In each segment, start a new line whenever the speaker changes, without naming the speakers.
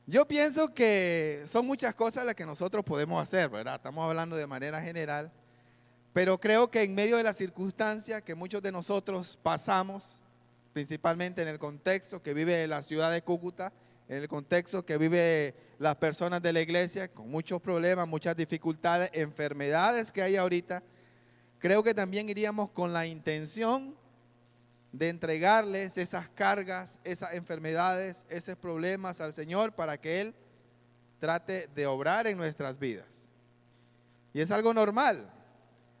Yo pienso que son muchas cosas las que nosotros podemos hacer, ¿verdad? Estamos hablando de manera general, pero creo que en medio de las circunstancias que muchos de nosotros pasamos, principalmente en el contexto que vive la ciudad de Cúcuta, en el contexto que vive las personas de la iglesia, con muchos problemas, muchas dificultades, enfermedades que hay ahorita, creo que también iríamos con la intención de entregarles esas cargas, esas enfermedades, esos problemas al Señor para que Él trate de obrar en nuestras vidas. Y es algo normal.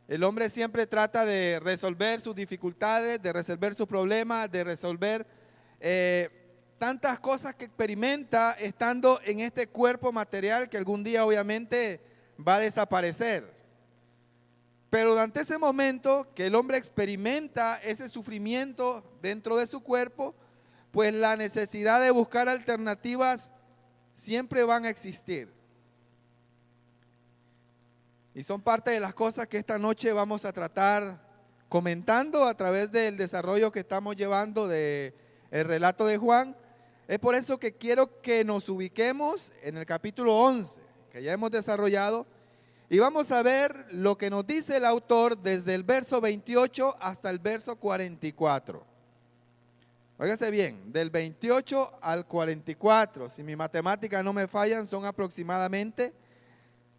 El hombre siempre trata de resolver sus dificultades, de resolver sus problemas, de resolver tantas cosas que experimenta estando en este cuerpo material que algún día obviamente va a desaparecer. Pero durante ese momento que el hombre experimenta ese sufrimiento dentro de su cuerpo, pues la necesidad de buscar alternativas siempre van a existir. Y son parte de las cosas que esta noche vamos a tratar comentando a través del desarrollo que estamos llevando del relato de Juan. Es por eso que quiero que nos ubiquemos en el capítulo 11, que ya hemos desarrollado, y vamos a ver lo que nos dice el autor desde el verso 28 hasta el verso 44. Óigase bien, del 28 al 44, si mi matemática no me fallan, son aproximadamente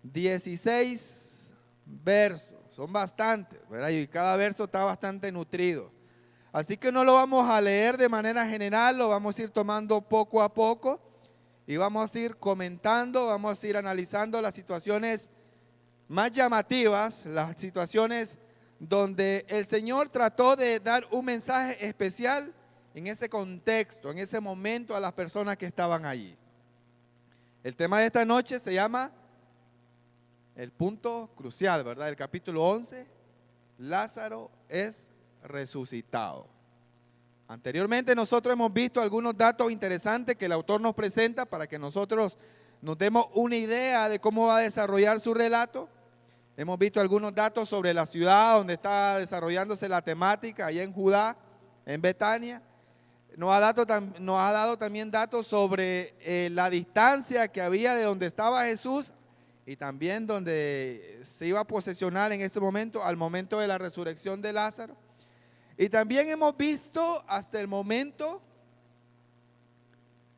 16 versos, son bastantes, ¿verdad? Y cada verso está bastante nutrido. Así que no lo vamos a leer de manera general, lo vamos a ir tomando poco a poco y vamos a ir comentando, vamos a ir analizando las situaciones más llamativas, las situaciones donde el Señor trató de dar un mensaje especial en ese contexto, en ese momento a las personas que estaban allí. El tema de esta noche se llama el punto crucial, ¿verdad? El capítulo 11, Lázaro es resucitado. Anteriormente nosotros hemos visto algunos datos interesantes que el autor nos presenta para que nosotros nos demos una idea de cómo va a desarrollar su relato. Hemos visto algunos datos sobre la ciudad donde está desarrollándose la temática, allá en Judá, en Betania. Nos ha dado también datos sobre la distancia que había de donde estaba Jesús y también donde se iba a posesionar en ese momento, al momento de la resurrección de Lázaro. Y también hemos visto hasta el momento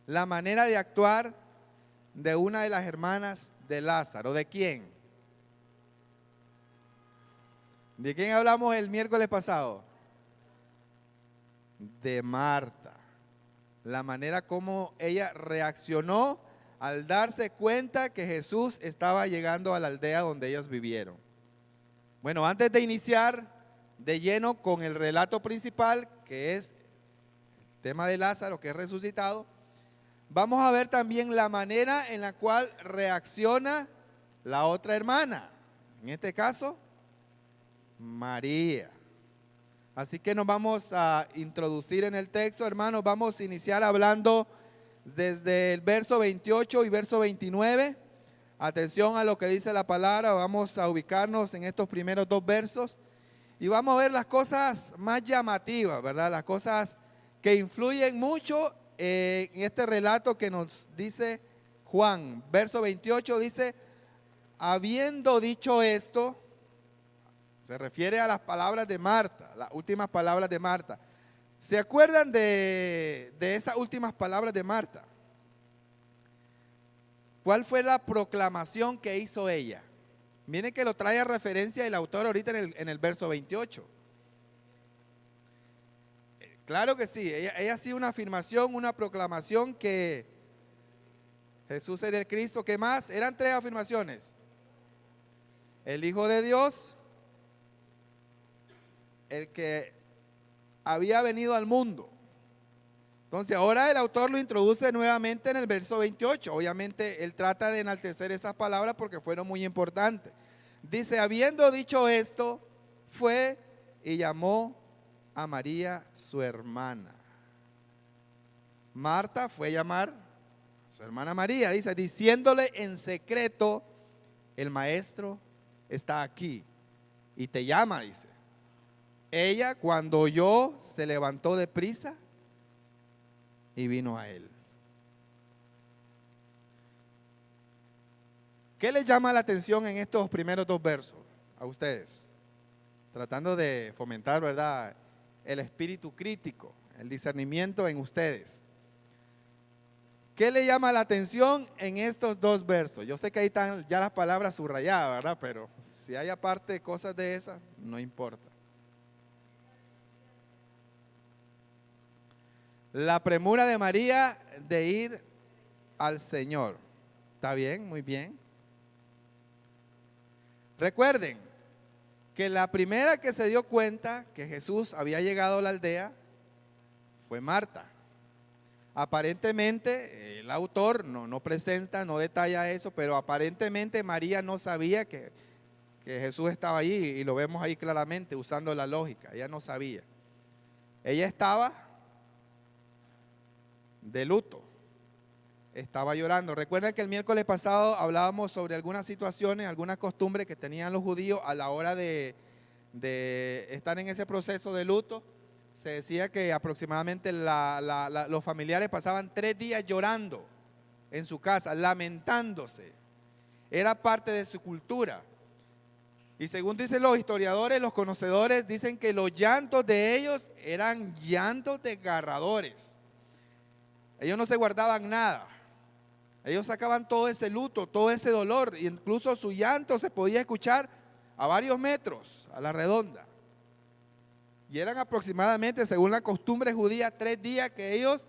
la manera de actuar de una de las hermanas de Lázaro. ¿De quién? ¿De quién hablamos el miércoles pasado? De Marta. La manera como ella reaccionó al darse cuenta que Jesús estaba llegando a la aldea donde ellos vivieron. Bueno, antes de iniciar de lleno con el relato principal, que es el tema de Lázaro, que es resucitado, vamos a ver también la manera en la cual reacciona la otra hermana, en este caso, María. Así que nos vamos a introducir en el texto, hermanos. Vamos a iniciar hablando desde el verso 28 y verso 29. Atención a lo que dice la palabra. Vamos a ubicarnos en estos primeros dos versos y vamos a ver las cosas más llamativas, ¿verdad? Las cosas que influyen mucho en este relato que nos dice Juan. Verso 28 dice: habiendo dicho esto, se refiere a las palabras de Marta, las últimas palabras de Marta. ¿Se acuerdan de esas últimas palabras de Marta? ¿Cuál fue la proclamación que hizo ella? Miren que lo trae a referencia el autor ahorita en el verso 28. Claro que sí, ella hacía una afirmación, una proclamación que Jesús era el Cristo. ¿Qué más? Eran tres afirmaciones: el Hijo de Dios, el que había venido al mundo. Entonces ahora el autor lo introduce nuevamente en el verso 28. Obviamente él trata de enaltecer esas palabras porque fueron muy importantes. Dice: habiendo dicho esto, fue y llamó a María su hermana. Marta fue a llamar a su hermana María, dice, diciéndole en secreto: el maestro está aquí y te llama, dice. Ella, cuando oyó, se levantó deprisa y vino a él. ¿Qué les llama la atención en estos primeros dos versos a ustedes? Tratando de fomentar, ¿verdad?, el espíritu crítico, el discernimiento en ustedes. ¿Qué le llama la atención en estos dos versos? Yo sé que ahí están ya las palabras subrayadas, ¿verdad? Pero si hay aparte cosas de esas, no importa. La premura de María de ir al Señor. ¿Está bien? Muy bien. Recuerden que la primera que se dio cuenta que Jesús había llegado a la aldea fue Marta. Aparentemente, el autor no presenta, no detalla eso, pero aparentemente María no sabía que Jesús estaba allí, y lo vemos ahí claramente usando la lógica. Ella no sabía. Ella estaba de luto, estaba llorando. Recuerden que el miércoles pasado hablábamos sobre algunas situaciones, algunas costumbres que tenían los judíos a la hora de estar en ese proceso de luto. Se decía que aproximadamente los familiares pasaban 3 días llorando en su casa, lamentándose. Era parte de su cultura. Y según dicen los historiadores, los conocedores, dicen que los llantos de ellos eran llantos desgarradores. Ellos no se guardaban nada. Ellos sacaban todo ese luto, todo ese dolor, e incluso su llanto se podía escuchar a varios metros a la redonda. Y eran aproximadamente, según la costumbre judía, 3 días que ellos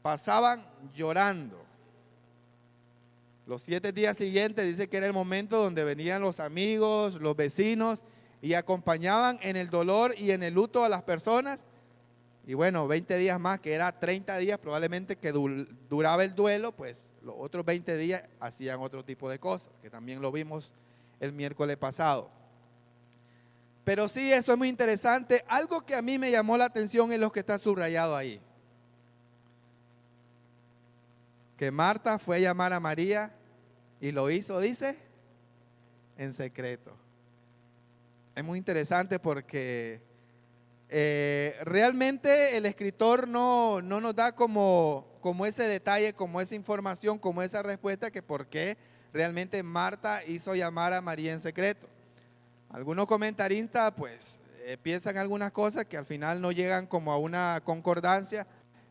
pasaban llorando. Los 7 días siguientes dice que era el momento donde venían los amigos, los vecinos, y acompañaban en el dolor y en el luto a las personas. Y bueno, 20 días más, que era 30 días probablemente que duraba el duelo, pues los otros 20 días hacían otro tipo de cosas, que también lo vimos el miércoles pasado. Pero sí, eso es muy interesante. Algo que a mí me llamó la atención es lo que está subrayado ahí. Que Marta fue a llamar a María y lo hizo, dice, en secreto. Es muy interesante porque realmente el escritor no nos da como ese detalle, como esa información, como esa respuesta, que por qué realmente Marta hizo llamar a María en secreto. Algunos comentaristas pues piensan algunas cosas que al final no llegan como a una concordancia,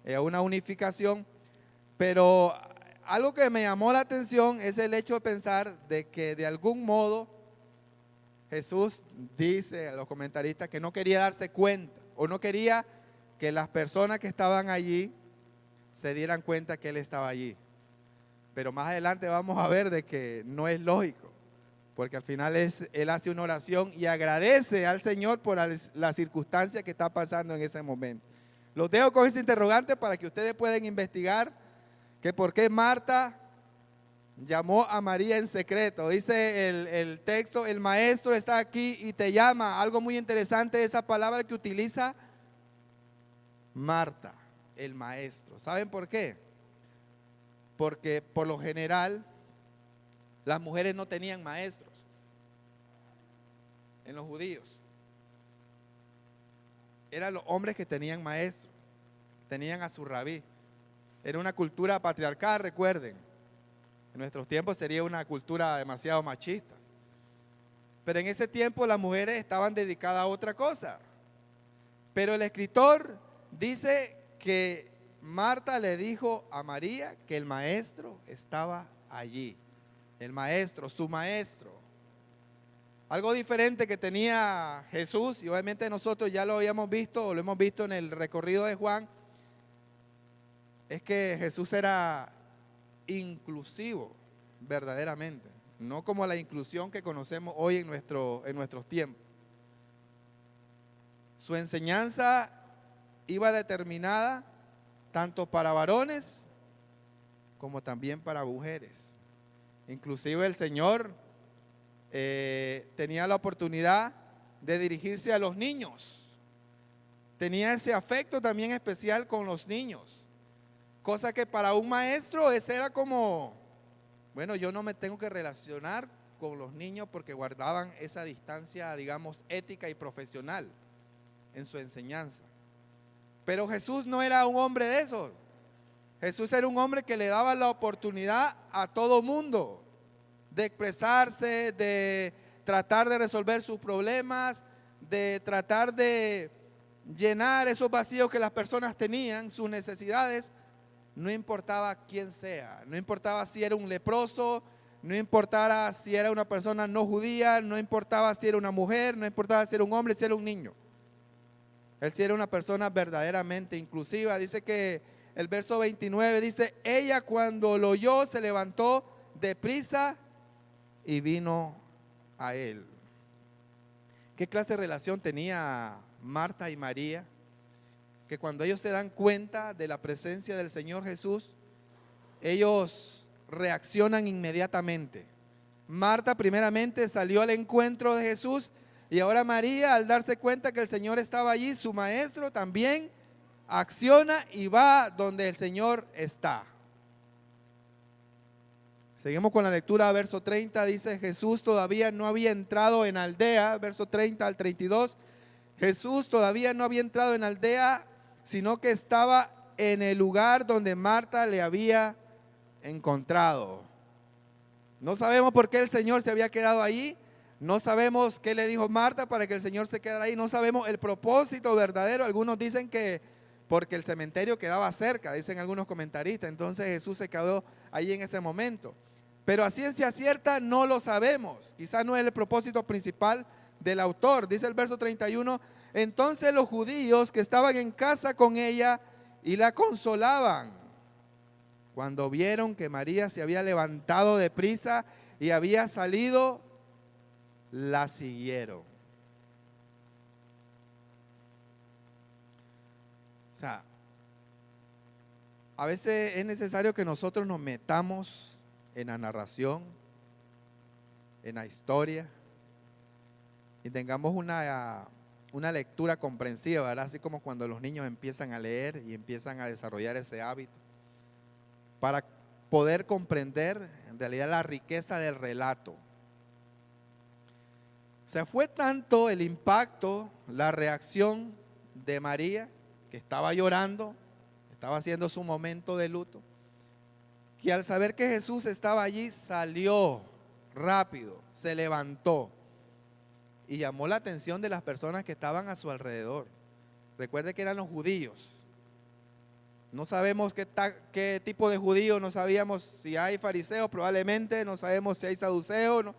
a una unificación, pero algo que me llamó la atención es el hecho de pensar de que de algún modo Jesús dice a los comentaristas que no quería darse cuenta o no quería que las personas que estaban allí se dieran cuenta que Él estaba allí. Pero más adelante vamos a ver de que no es lógico, porque al final Él hace una oración y agradece al Señor por la circunstancia que está pasando en ese momento. Los dejo con ese interrogante para que ustedes puedan investigar que por qué Marta llamó a María en secreto. Dice el texto, el maestro está aquí y te llama. Algo muy interesante, esa palabra que utiliza Marta, el maestro. ¿Saben por qué? Porque por lo general las mujeres no tenían maestros en los judíos. Eran los hombres que tenían maestros, tenían a su rabí. Era una cultura patriarcal, recuerden. En nuestros tiempos sería una cultura demasiado machista. Pero en ese tiempo las mujeres estaban dedicadas a otra cosa. Pero el escritor dice que Marta le dijo a María que el maestro estaba allí. El maestro, su maestro. Algo diferente que tenía Jesús, y obviamente nosotros ya lo habíamos visto, o lo hemos visto en el recorrido de Juan, es que Jesús era inclusivo, verdaderamente, no como la inclusión que conocemos hoy en nuestros tiempos. Su enseñanza iba determinada tanto para varones como también para mujeres. Inclusive el Señor tenía la oportunidad de dirigirse a los niños. Tenía ese afecto también especial con los niños. Cosa que para un maestro ese era como, bueno, yo no me tengo que relacionar con los niños porque guardaban esa distancia, digamos, ética y profesional en su enseñanza. Pero Jesús no era un hombre de esos. Jesús era un hombre que le daba la oportunidad a todo mundo. de expresarse, de tratar de resolver sus problemas, de tratar de llenar esos vacíos que las personas tenían, sus necesidades. No importaba quién sea, no importaba si era un leproso, no importaba si era una persona no judía, no importaba si era una mujer, no importaba si era un hombre, si era un niño. Él sí era una persona verdaderamente inclusiva. Dice que el verso 29 dice, ella cuando lo oyó se levantó deprisa y vino a él. ¿Qué clase de relación tenía Marta y María? Que cuando ellos se dan cuenta de la presencia del Señor Jesús, ellos reaccionan inmediatamente. Marta primeramente salió al encuentro de Jesús y ahora María, al darse cuenta que el Señor estaba allí, su maestro también acciona y va donde el Señor está. Seguimos con la lectura, verso 30, dice, Jesús todavía no había entrado en aldea, verso 30 al 32, Jesús todavía no había entrado en aldea, sino que estaba en el lugar donde Marta le había encontrado. No sabemos por qué el Señor se había quedado ahí, no sabemos qué le dijo Marta para que el Señor se quedara ahí, no sabemos el propósito verdadero. Algunos dicen que porque el cementerio quedaba cerca, dicen algunos comentaristas, entonces Jesús se quedó ahí en ese momento. Pero a ciencia cierta no lo sabemos, quizás no es el propósito principal del autor. Dice el verso 31, entonces los judíos que estaban en casa con ella y la consolaban, cuando vieron que María se había levantado de prisa y había salido, la siguieron. O sea, a veces es necesario que nosotros nos metamos en la narración, en la historia, y tengamos una lectura comprensiva, ¿verdad? Así como cuando los niños empiezan a leer y empiezan a desarrollar ese hábito, para poder comprender en realidad la riqueza del relato. O sea, fue tanto el impacto, la reacción de María, que estaba llorando, estaba haciendo su momento de luto, que al saber que Jesús estaba allí, salió rápido, se levantó y llamó la atención de las personas que estaban a su alrededor. Recuerde que eran los judíos. No sabemos qué tipo de judíos, no sabíamos si hay fariseos, probablemente, no sabemos si hay saduceos, no,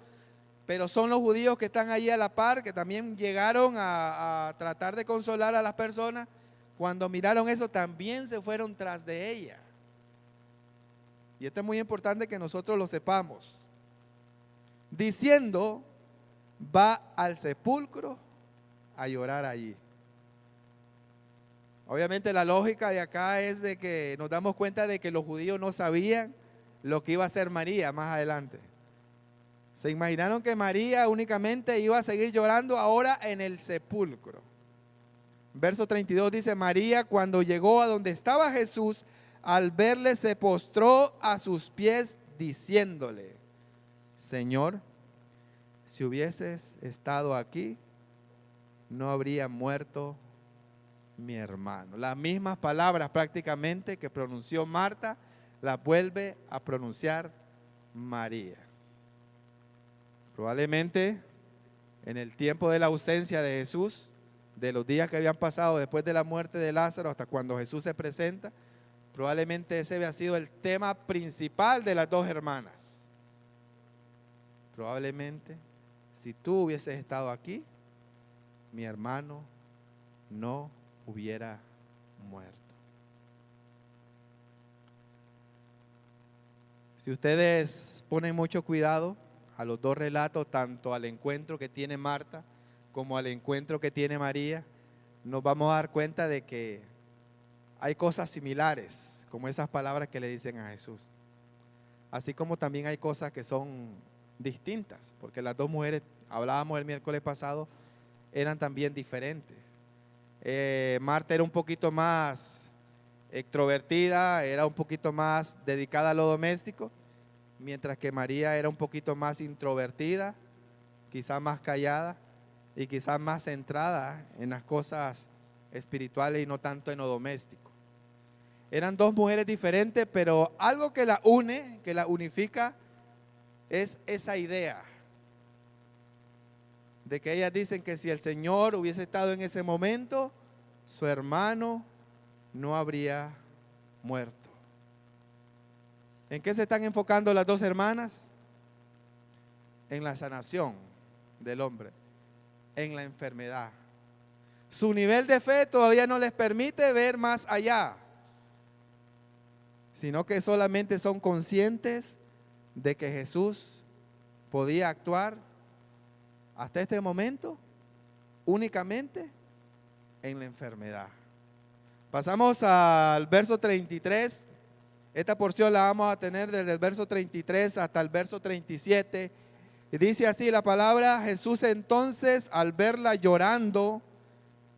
pero son los judíos que están allí a la par, que también llegaron a tratar de consolar a las personas. Cuando miraron eso, también se fueron tras de ella. Y esto es muy importante que nosotros lo sepamos. Diciendo, va al sepulcro a llorar allí. Obviamente la lógica de acá es de que nos damos cuenta de que los judíos no sabían lo que iba a hacer María más adelante. Se imaginaron que María únicamente iba a seguir llorando ahora en el sepulcro. Verso 32 dice, María cuando llegó a donde estaba Jesús, al verle se postró a sus pies diciéndole, Señor, si hubieses estado aquí, no habría muerto mi hermano. Las mismas palabras prácticamente que pronunció Marta, las vuelve a pronunciar María. Probablemente en el tiempo de la ausencia de Jesús, de los días que habían pasado después de la muerte de Lázaro hasta cuando Jesús se presenta, probablemente ese había sido el tema principal de las dos hermanas. Probablemente, si tú hubieses estado aquí, mi hermano no hubiera muerto. Si ustedes ponen mucho cuidado a los dos relatos, tanto al encuentro que tiene Marta como al encuentro que tiene María, nos vamos a dar cuenta de que hay cosas similares, como esas palabras que le dicen a Jesús. Así como también hay cosas que son distintas, porque las dos mujeres, hablábamos el miércoles pasado, eran también diferentes. Marta era un poquito más extrovertida, era un poquito más dedicada a lo doméstico, mientras que María era un poquito más introvertida, quizás más callada y quizás más centrada en las cosas espirituales y no tanto en lo doméstico. Eran dos mujeres diferentes, pero algo que la une, que la unifica, es esa idea de que ellas dicen que si el Señor hubiese estado en ese momento, su hermano no habría muerto. ¿En qué se están enfocando las dos hermanas? En la sanación del hombre, en la enfermedad. Su nivel de fe todavía no les permite ver más allá, sino que solamente son conscientes de que Jesús podía actuar hasta este momento únicamente en la enfermedad. Pasamos al verso 33. Esta porción la vamos a tener desde el verso 33 hasta el verso 37. Y dice así la palabra: Jesús entonces, al verla llorando,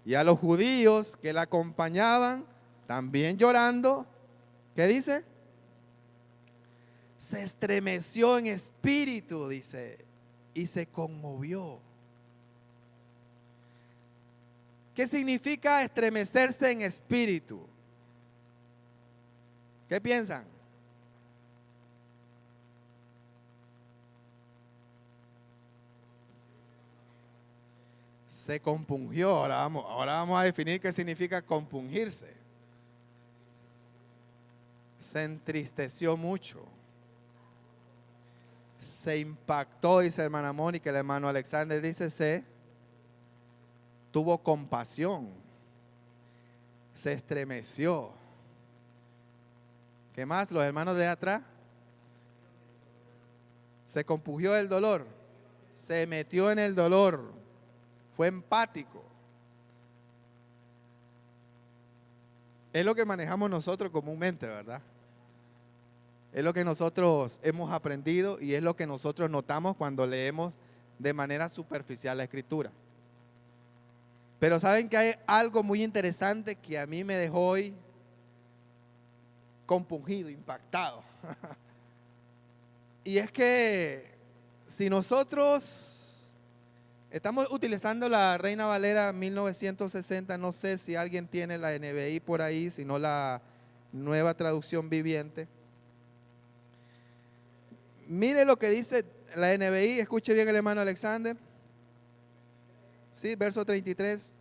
y a los judíos que la acompañaban también llorando, ¿qué dice? Se estremeció en espíritu, dice, y se conmovió. ¿Qué significa estremecerse en espíritu? ¿Qué piensan? Se compungió. Ahora vamos a definir qué significa compungirse. Se entristeció mucho. Se impactó, dice la hermana Mónica. El hermano Alexander dice se tuvo compasión. Se estremeció. ¿Qué más? Los hermanos de atrás. Se compungió del dolor. Se metió en el dolor. Fue empático. Es lo que manejamos nosotros comúnmente, ¿verdad? Es lo que nosotros hemos aprendido y es lo que nosotros notamos cuando leemos de manera superficial la Escritura. Pero saben que hay algo muy interesante que a mí me dejó hoy compungido, impactado. Y es que si nosotros estamos utilizando la Reina Valera 1960, no sé si alguien tiene la NBI por ahí, sino la Nueva Traducción Viviente. Mire lo que dice la NBI, escuche bien el hermano Alexander. Sí, verso 33.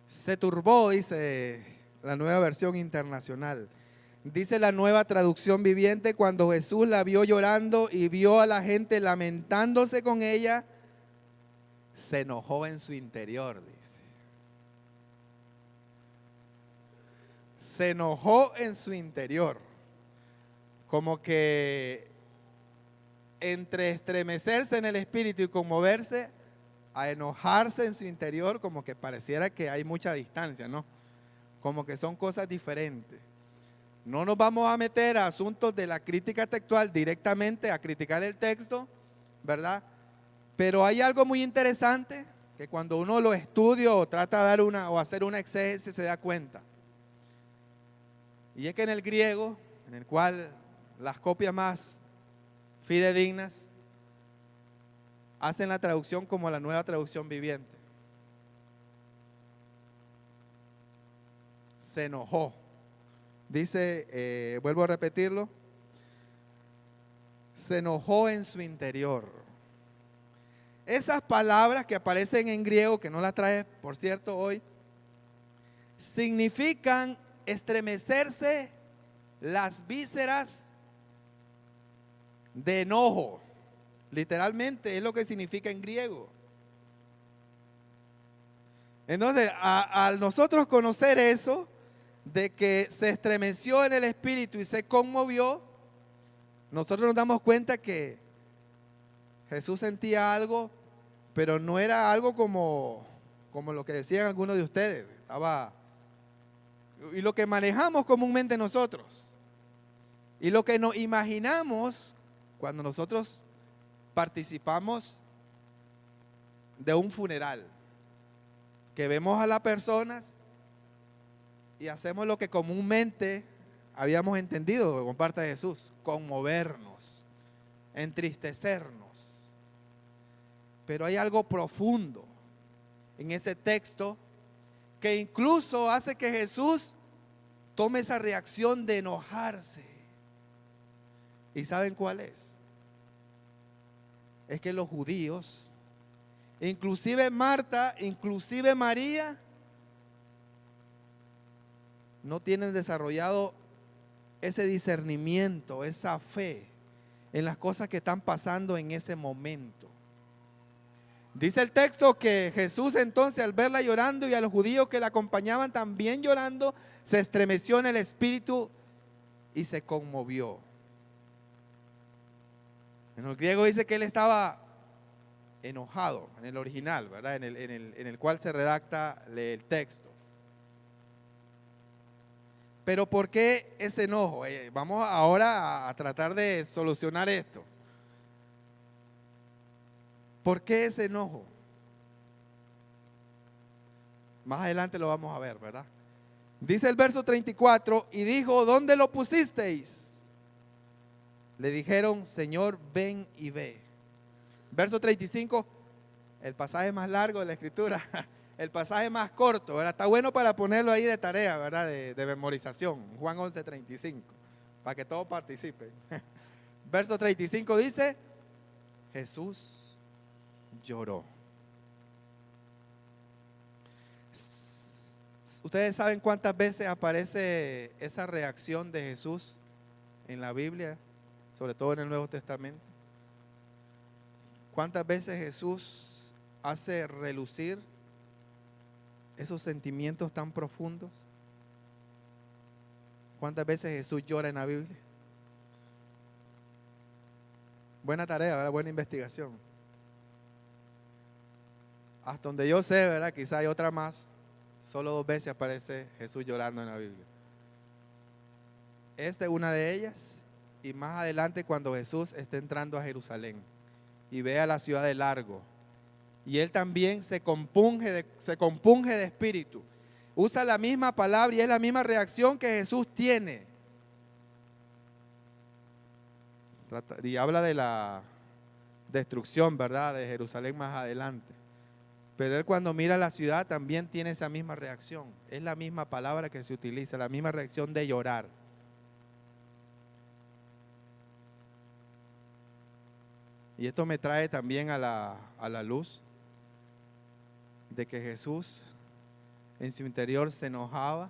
Se turbó, dice la Nueva Versión Internacional. Dice la Nueva Traducción Viviente: cuando Jesús la vio llorando y vio a la gente lamentándose con ella, se enojó en su interior, dice. Se enojó en su interior. Como que entre estremecerse en el espíritu y conmoverse, a enojarse en su interior, como que pareciera que hay mucha distancia, ¿no? Como que son cosas diferentes. No nos vamos a meter a asuntos de la crítica textual directamente, a criticar el texto, ¿verdad? Pero hay algo muy interesante que cuando uno lo estudia o trata de dar o hacer una exégesis se da cuenta. Y es que en el griego, en el cual las copias más fidedignas hacen la traducción como la Nueva Traducción Viviente. Se enojó. Dice, vuelvo a repetirlo, se enojó en su interior. Esas palabras que aparecen en griego, que no las trae, por cierto, hoy, significan estremecerse las vísceras de enojo. Literalmente es lo que significa en griego. Entonces, al nosotros conocer eso, de que se estremeció en el espíritu y se conmovió, nosotros nos damos cuenta que Jesús sentía algo, pero no era algo como lo que decían algunos de ustedes. Y lo que manejamos comúnmente nosotros, y lo que nos imaginamos cuando nosotros participamos de un funeral, que vemos a las personas y hacemos lo que comúnmente habíamos entendido con parte de Jesús: conmovernos, entristecernos. Pero hay algo profundo en ese texto que incluso hace que Jesús tome esa reacción de enojarse. ¿Y saben cuál es? Es que los judíos, inclusive Marta, inclusive María, no tienen desarrollado ese discernimiento, esa fe en las cosas que están pasando en ese momento. Dice el texto que Jesús entonces, al verla llorando y a los judíos que la acompañaban también llorando, se estremeció en el espíritu y se conmovió. En el griego dice que él estaba enojado, en el original, ¿verdad? En el cual se redacta el texto. Pero ¿por qué ese enojo? Vamos ahora a tratar de solucionar esto. ¿Por qué ese enojo? Más adelante lo vamos a ver, ¿verdad? Dice el verso 34, y dijo, ¿dónde lo pusisteis? Le dijeron, Señor, ven y ve. Verso 35, el pasaje más largo de la escritura, el pasaje más corto, ¿verdad? Está bueno para ponerlo ahí de tarea, ¿verdad? De memorización, Juan 11:35, para que todos participen. Verso 35 dice, Jesús lloró. ¿Ustedes saben cuántas veces aparece esa reacción de Jesús en la Biblia, sobre todo en el Nuevo Testamento? ¿Cuántas veces Jesús hace relucir esos sentimientos tan profundos? ¿Cuántas veces Jesús llora en la Biblia? Buena tarea, ¿verdad? Buena investigación. Hasta donde yo sé, ¿verdad? Quizá hay otra más. Solo 2 veces aparece Jesús llorando en la Biblia. Esta es una de ellas. Y más adelante cuando Jesús está entrando a Jerusalén y ve a la ciudad de largo. Y él también se compunge de espíritu. Usa la misma palabra y es la misma reacción que Jesús tiene. Y habla de la destrucción, ¿verdad? De Jerusalén más adelante. Pero él cuando mira la ciudad también tiene esa misma reacción. Es la misma palabra que se utiliza, la misma reacción de llorar. Y esto me trae también a la luz de que Jesús en su interior se enojaba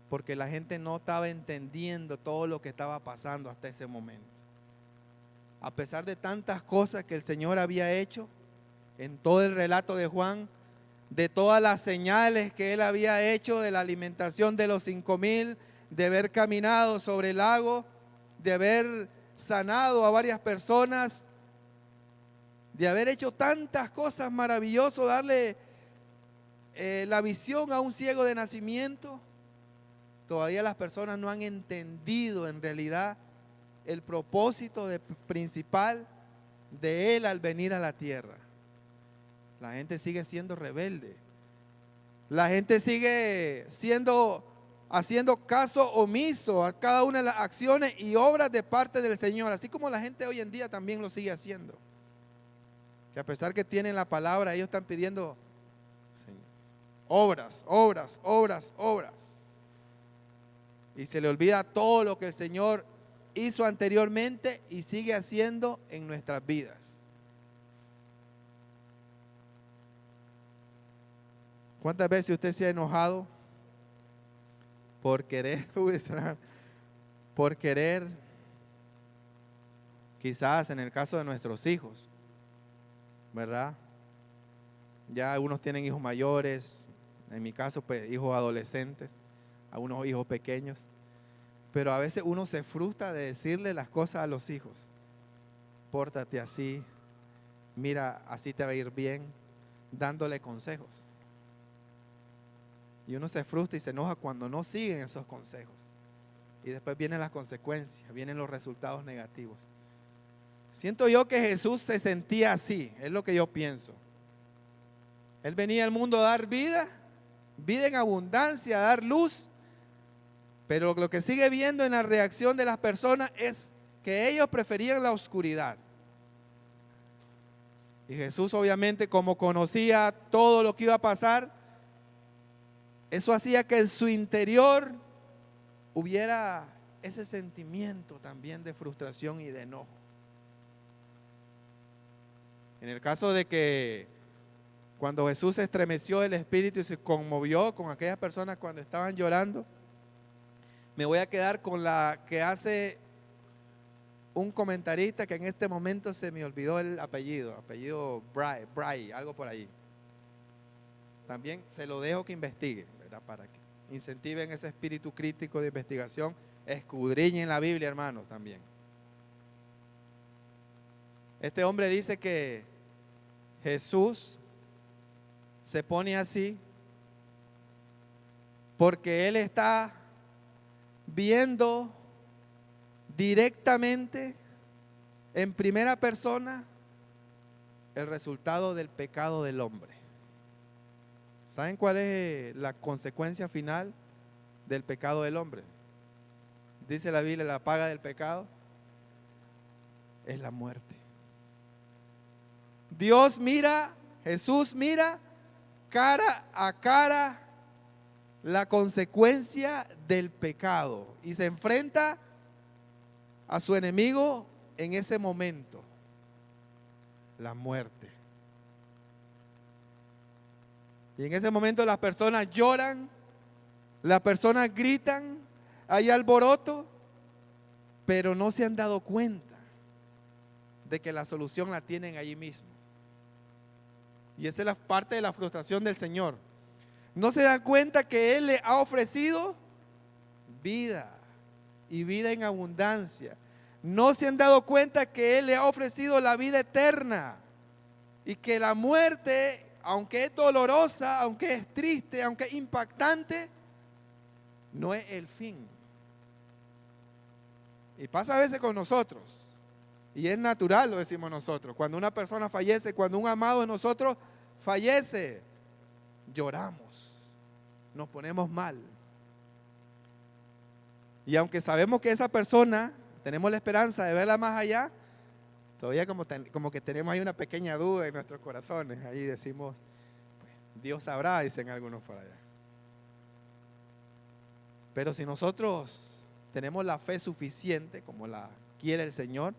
porque la gente no estaba entendiendo todo lo que estaba pasando hasta ese momento. A pesar de tantas cosas que el Señor había hecho en todo el relato de Juan, de todas las señales que él había hecho, de la alimentación de los 5,000, de haber caminado sobre el lago, de haber sanado a varias personas, de haber hecho tantas cosas maravillosas, darle la visión a un ciego de nacimiento, todavía las personas no han entendido en realidad el propósito principal de él al venir a la tierra. La gente sigue siendo rebelde. La gente sigue haciendo caso omiso a cada una de las acciones y obras de parte del Señor, así como la gente hoy en día también lo sigue haciendo. Que a pesar que tienen la palabra, ellos están pidiendo obras, obras, obras, obras. Y se le olvida todo lo que el Señor hizo anteriormente y sigue haciendo en nuestras vidas. ¿Cuántas veces usted se ha enojado por querer, quizás en el caso de nuestros hijos, ¿verdad? Ya algunos tienen hijos mayores, en mi caso pues hijos adolescentes, algunos hijos pequeños, pero a veces uno se frustra de decirle las cosas a los hijos. Pórtate así, mira, así te va a ir bien, dándole consejos. Y uno se frustra y se enoja cuando no siguen esos consejos. Y después vienen las consecuencias, vienen los resultados negativos. Siento yo que Jesús se sentía así, es lo que yo pienso. Él venía al mundo a dar vida en abundancia, a dar luz. Pero lo que sigue viendo en la reacción de las personas es que ellos preferían la oscuridad. Y Jesús, obviamente, como conocía todo lo que iba a pasar, eso hacía que en su interior hubiera ese sentimiento también de frustración y de enojo. En el caso de que cuando Jesús se estremeció el espíritu y se conmovió con aquellas personas cuando estaban llorando, me voy a quedar con la que hace un comentarista que en este momento se me olvidó el apellido Bray, algo por ahí. También se lo dejo que investiguen, ¿verdad? Para que incentiven ese espíritu crítico de investigación, escudriñen la Biblia, hermanos, también. Este hombre dice que Jesús se pone así porque él está viendo directamente en primera persona el resultado del pecado del hombre. ¿Saben cuál es la consecuencia final del pecado del hombre? Dice la Biblia, la paga del pecado es la muerte. Dios mira, Jesús mira cara a cara la consecuencia del pecado y se enfrenta a su enemigo en ese momento, la muerte. Y en ese momento las personas lloran, las personas gritan, hay alboroto, pero no se han dado cuenta de que la solución la tienen allí mismo. Y esa es la parte de la frustración del Señor. No se dan cuenta que Él le ha ofrecido vida y vida en abundancia. No se han dado cuenta que Él le ha ofrecido la vida eterna y que la muerte, aunque es dolorosa, aunque es triste, aunque es impactante, no es el fin. Y pasa a veces con nosotros. Y es natural, lo decimos nosotros. Cuando una persona fallece, cuando un amado de nosotros fallece, lloramos, nos ponemos mal. Y aunque sabemos que esa persona, tenemos la esperanza de verla más allá, todavía como que tenemos ahí una pequeña duda en nuestros corazones. Ahí decimos, pues, Dios sabrá, dicen algunos por allá. Pero si nosotros tenemos la fe suficiente, como la quiere el Señor,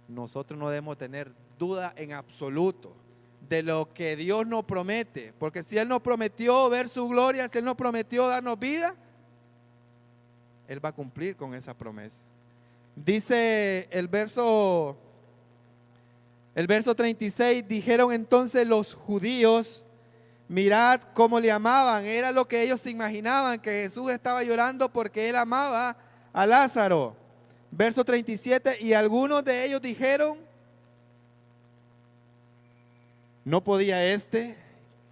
nosotros no debemos tener duda en absoluto de lo que Dios nos promete, porque si Él nos prometió ver su gloria, si Él nos prometió darnos vida, Él va a cumplir con esa promesa. Dice el verso 36, dijeron entonces los judíos, mirad cómo le amaban. Era lo que ellos se imaginaban, que Jesús estaba llorando porque Él amaba a Lázaro. Verso 37, y algunos de ellos dijeron, ¿no podía este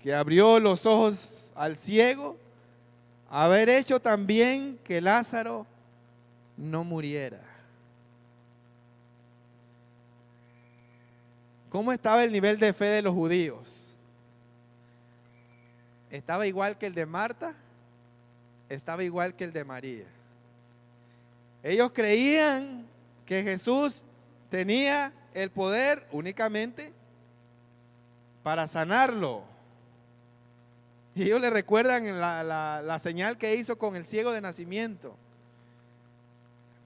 que abrió los ojos al ciego haber hecho también que Lázaro no muriera? ¿Cómo estaba el nivel de fe de los judíos? ¿Estaba igual que el de Marta? ¿Estaba igual que el de María? Ellos creían que Jesús tenía el poder únicamente para sanarlo. Y ellos le recuerdan la señal que hizo con el ciego de nacimiento.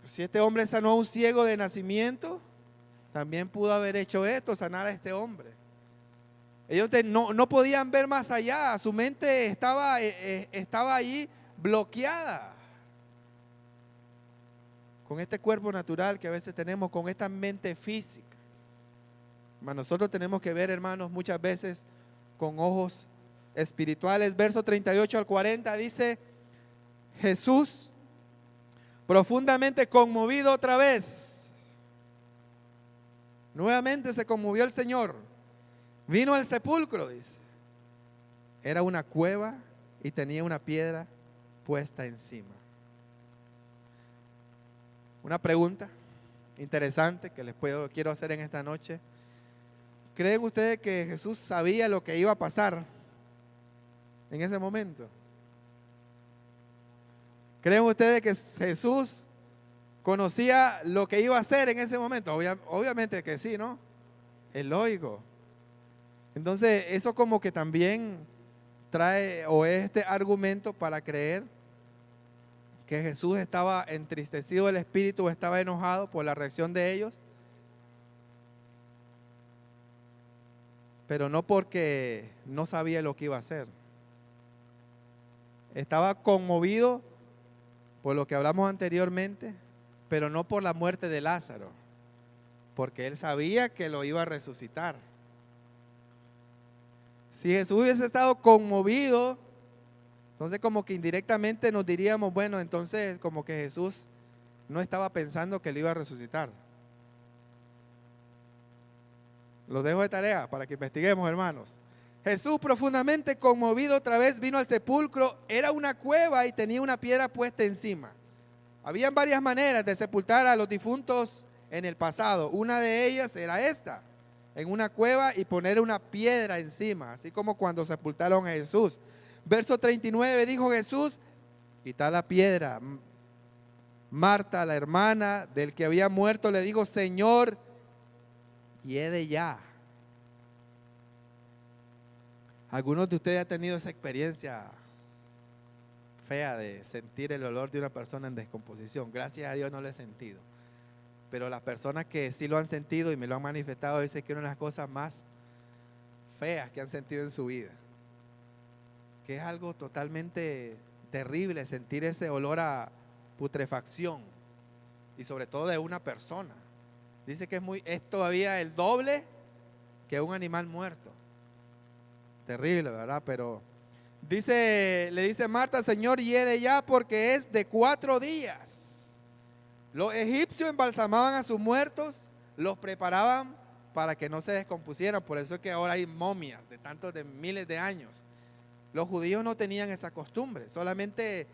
Si este hombre sanó a un ciego de nacimiento, también pudo haber hecho esto, sanar a este hombre. Ellos no podían ver más allá, su mente estaba ahí bloqueada. Con este cuerpo natural que a veces tenemos, con esta mente física. Mas nosotros tenemos que ver, hermanos, muchas veces con ojos espirituales. Verso 38 al 40 dice, Jesús, profundamente conmovido otra vez, nuevamente se conmovió el Señor, vino al sepulcro, dice. Era una cueva y tenía una piedra puesta encima. Una pregunta interesante que quiero hacer en esta noche. ¿Creen ustedes que Jesús sabía lo que iba a pasar en ese momento? ¿Creen ustedes que Jesús conocía lo que iba a hacer en ese momento? Obviamente que sí, ¿no? Es lógico. Entonces, eso como que también trae o es este argumento para creer que Jesús estaba entristecido del espíritu o estaba enojado por la reacción de ellos, pero no porque no sabía lo que iba a hacer. Estaba conmovido por lo que hablamos anteriormente, pero no por la muerte de Lázaro, porque él sabía que lo iba a resucitar. Si Jesús hubiese estado conmovido, entonces como que indirectamente nos diríamos, bueno, entonces como que Jesús no estaba pensando que lo iba a resucitar. Los dejo de tarea para que investiguemos, hermanos. Jesús, profundamente conmovido, otra vez vino al sepulcro. Era una cueva y tenía una piedra puesta encima. Habían varias maneras de sepultar a los difuntos en el pasado. Una de ellas era esta: en una cueva y poner una piedra encima, así como cuando sepultaron a Jesús. Verso 39, dijo Jesús: quitad la piedra. Marta, la hermana del que había muerto, le dijo: Señor, hiede ya. Algunos de ustedes han tenido esa experiencia fea de sentir el olor de una persona en descomposición. Gracias a Dios no lo he sentido. Pero las personas que sí lo han sentido y me lo han manifestado dicen que es una de las cosas más feas que han sentido en su vida. Que es algo totalmente terrible sentir ese olor a putrefacción y sobre todo de una persona. Dice que es todavía el doble que un animal muerto. Terrible, ¿verdad? Pero le dice Marta: Señor, hiede ya, porque es de 4 días. Los egipcios embalsamaban a sus muertos, los preparaban para que no se descompusieran. Por eso es que ahora hay momias de tantos de miles de años. Los judíos no tenían esa costumbre, solamente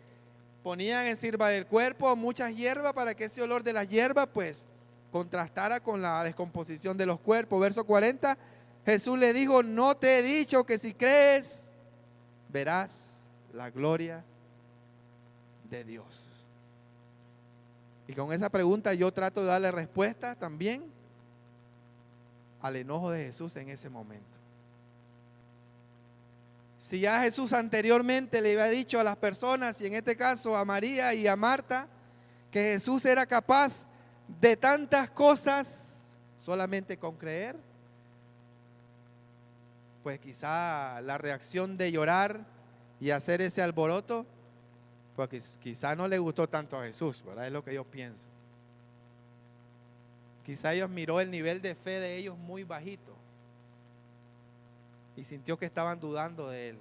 ponían encima del cuerpo muchas hierbas para que ese olor de las hierbas pues contrastara con la descomposición de los cuerpos. Verso 40, Jesús le dijo: no te he dicho que si crees verás la gloria de Dios. Y con esa pregunta yo trato de darle respuesta también al enojo de Jesús en ese momento. Si ya Jesús anteriormente le había dicho a las personas, y en este caso a María y a Marta, que Jesús era capaz de tantas cosas solamente con creer, pues quizá la reacción de llorar y hacer ese alboroto, pues quizá no le gustó tanto a Jesús, ¿verdad? Es lo que yo pienso. Quizá ellos miró el nivel de fe de ellos muy bajito y sintió que estaban dudando de él.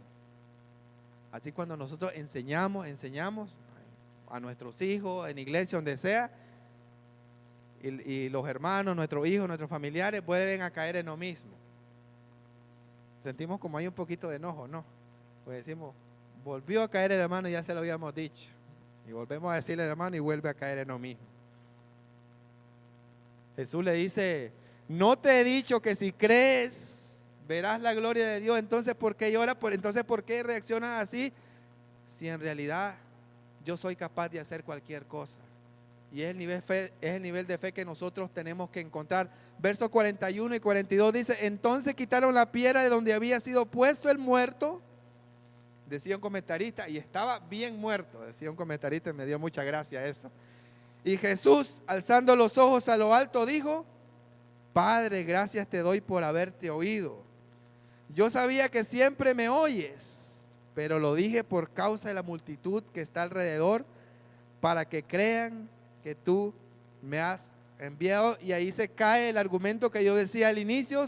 Así cuando nosotros enseñamos a nuestros hijos, en iglesia, donde sea, y los hermanos, nuestros hijos, nuestros familiares vuelven a caer en lo mismo. Sentimos como hay un poquito de enojo, ¿no? Pues decimos: volvió a caer el hermano y ya se lo habíamos dicho. Y volvemos a decirle al hermano y vuelve a caer en lo mismo. Jesús le dice: no te he dicho que si crees verás la gloria de Dios. Entonces, ¿por qué lloras? Entonces, ¿por qué reaccionas así? Si en realidad yo soy capaz de hacer cualquier cosa. Y es el nivel de fe que nosotros tenemos que encontrar. Versos 41 y 42 dice: entonces quitaron la piedra de donde había sido puesto el muerto. Decía un comentarista, y estaba bien muerto, decía un comentarista, y me dio mucha gracia eso. Y Jesús, alzando los ojos a lo alto, dijo: Padre, gracias te doy por haberte oído. Yo sabía que siempre me oyes, pero lo dije por causa de la multitud que está alrededor, para que crean que tú me has enviado. Y ahí se cae el argumento que yo decía al inicio,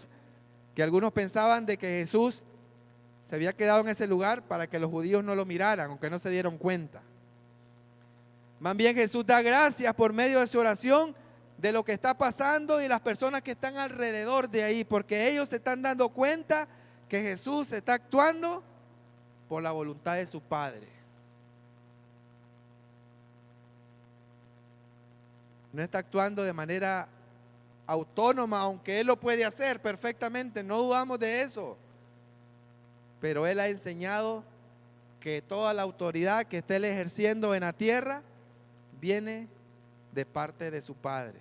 que algunos pensaban de que Jesús se había quedado en ese lugar para que los judíos no lo miraran, aunque no se dieron cuenta. Más bien Jesús da gracias por medio de su oración de lo que está pasando y las personas que están alrededor de ahí, porque ellos se están dando cuenta que Jesús está actuando por la voluntad de su Padre. No está actuando de manera autónoma, aunque Él lo puede hacer perfectamente, no dudamos de eso. Pero Él ha enseñado que toda la autoridad que esté ejerciendo en la tierra viene de parte de su Padre.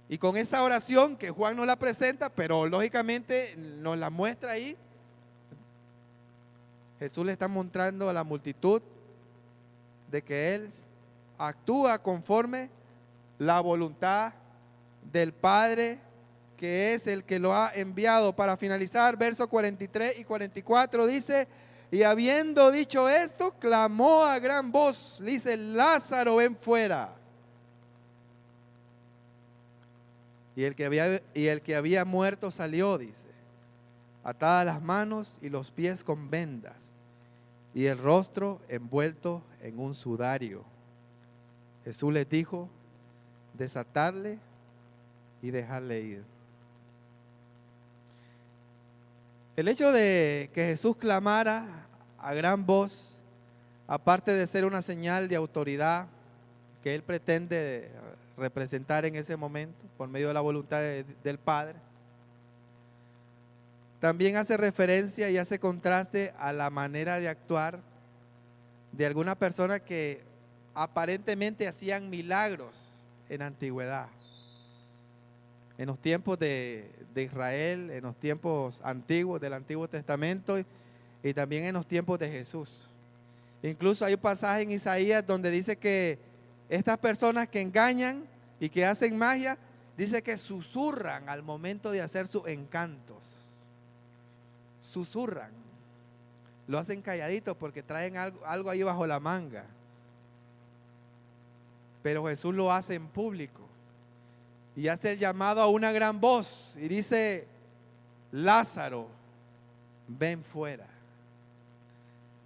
Y con esa oración que Juan nos la presenta, pero lógicamente nos la muestra ahí, Jesús le está mostrando a la multitud de que Él actúa conforme la voluntad del Padre, que es el que lo ha enviado. Para finalizar, versos 43 y 44 dice: y habiendo dicho esto, clamó a gran voz, dice: Lázaro, ven fuera. Y el que había muerto salió, dice, atadas las manos y los pies con vendas, y el rostro envuelto en un sudario. Jesús les dijo: desatadle y dejadle ir. El hecho de que Jesús clamara a gran voz, aparte de ser una señal de autoridad que Él pretende representar en ese momento por medio de la voluntad del Padre, también hace referencia y hace contraste a la manera de actuar de algunas personas que aparentemente hacían milagros en la antigüedad, en los tiempos de Israel, en los tiempos antiguos del Antiguo Testamento y también en los tiempos de Jesús. Incluso hay un pasaje en Isaías donde dice que estas personas que engañan y que hacen magia, dice que susurran al momento de hacer sus encantos. Susurran. Lo hacen calladitos porque traen algo ahí bajo la manga. Pero Jesús lo hace en público y hace el llamado a una gran voz y dice: Lázaro, ven fuera.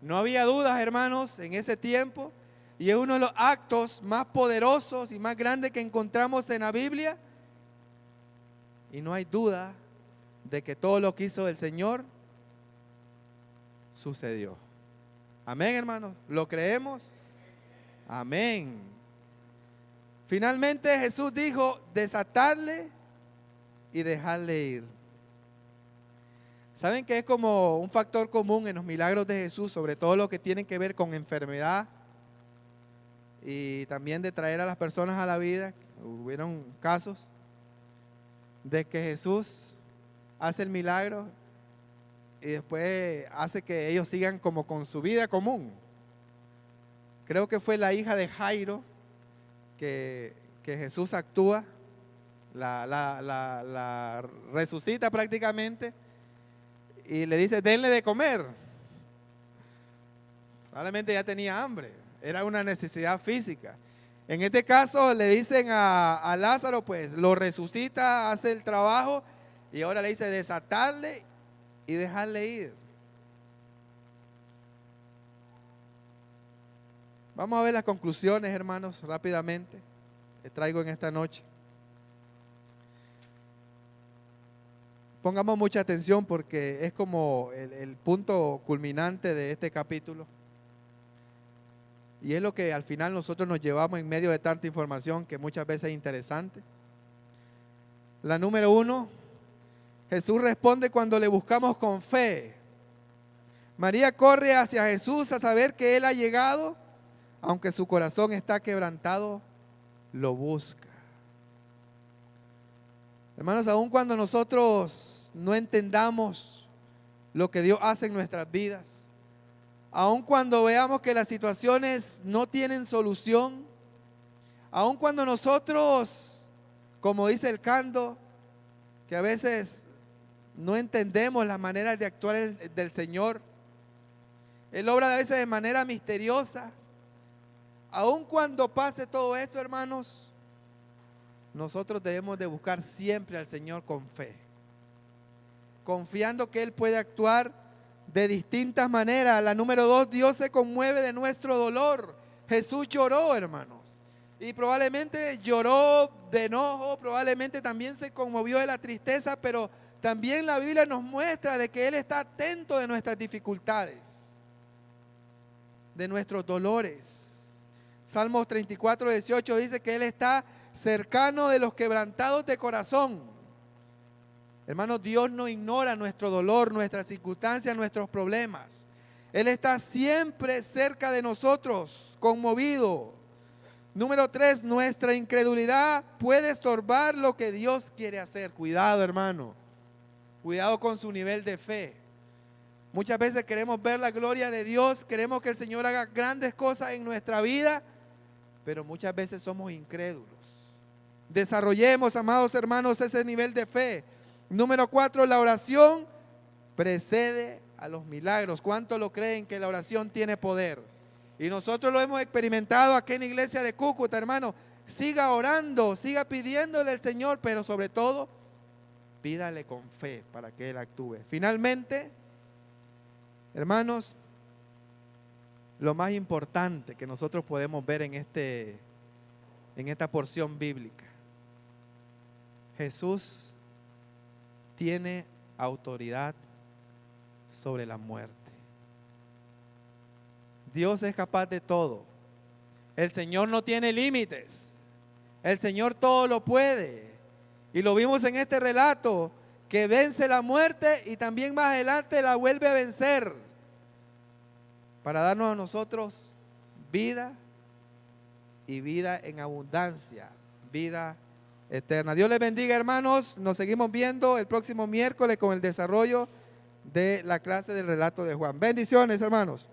No había dudas, hermanos, en ese tiempo, y es uno de los actos más poderosos y más grandes que encontramos en la Biblia, y no hay duda de que todo lo que hizo el Señor sucedió. Amén, hermanos, ¿lo creemos? Amén. Finalmente Jesús dijo: desatadle y dejadle ir. ¿Saben que es como un factor común en los milagros de Jesús, sobre todo lo que tienen que ver con enfermedad y también de traer a las personas a la vida? Hubieron casos de que Jesús hace el milagro y después hace que ellos sigan como con su vida común. Creo que fue la hija de Jairo que Jesús actúa, la resucita prácticamente y le dice: denle de comer. Probablemente ya tenía hambre, era una necesidad física. En este caso le dicen a Lázaro, pues lo resucita, hace el trabajo y ahora le dice: desatadle y dejarle ir. Vamos a ver las conclusiones, hermanos, rápidamente, que traigo en esta noche. Pongamos mucha atención porque es como el punto culminante de este capítulo. Y es lo que al final nosotros nos llevamos en medio de tanta información que muchas veces es interesante. La número 1, Jesús responde cuando le buscamos con fe. María corre hacia Jesús a saber que Él ha llegado. Aunque su corazón está quebrantado, lo busca. Hermanos, aun cuando nosotros no entendamos lo que Dios hace en nuestras vidas, aun cuando veamos que las situaciones no tienen solución, aun cuando nosotros, como dice el canto, que a veces no entendemos las maneras de actuar del Señor, Él obra a veces de manera misteriosa. Aun cuando pase todo esto, hermanos, nosotros debemos de buscar siempre al Señor con fe, confiando que Él puede actuar de distintas maneras. La número 2, Dios se conmueve de nuestro dolor. Jesús lloró, hermanos, y probablemente lloró de enojo, probablemente también se conmovió de la tristeza, pero también la Biblia nos muestra de que Él está atento de nuestras dificultades, de nuestros dolores. Salmos 34, 18 dice que Él está cercano de los quebrantados de corazón. Hermanos, Dios no ignora nuestro dolor, nuestras circunstancias, nuestros problemas. Él está siempre cerca de nosotros, conmovido. Número 3, nuestra incredulidad puede estorbar lo que Dios quiere hacer. Cuidado, hermano. Cuidado con su nivel de fe. Muchas veces queremos ver la gloria de Dios, queremos que el Señor haga grandes cosas en nuestra vida, pero muchas veces somos incrédulos. Desarrollemos, amados hermanos, ese nivel de fe. Número 4, la oración precede a los milagros. ¿Cuántos lo creen que la oración tiene poder? Y nosotros lo hemos experimentado aquí en la iglesia de Cúcuta, hermano. Siga orando, siga pidiéndole al Señor, pero sobre todo, pídale con fe para que Él actúe. Finalmente, hermanos, lo más importante que nosotros podemos ver en esta porción bíblica, Jesús tiene autoridad sobre la muerte. Dios es capaz de todo. El Señor no tiene límites. El Señor todo lo puede. Y lo vimos en este relato, que vence la muerte y también más adelante la vuelve a vencer para darnos a nosotros vida y vida en abundancia, vida eterna. Dios les bendiga, hermanos. Nos seguimos viendo el próximo miércoles con el desarrollo de la clase del relato de Juan. Bendiciones, hermanos.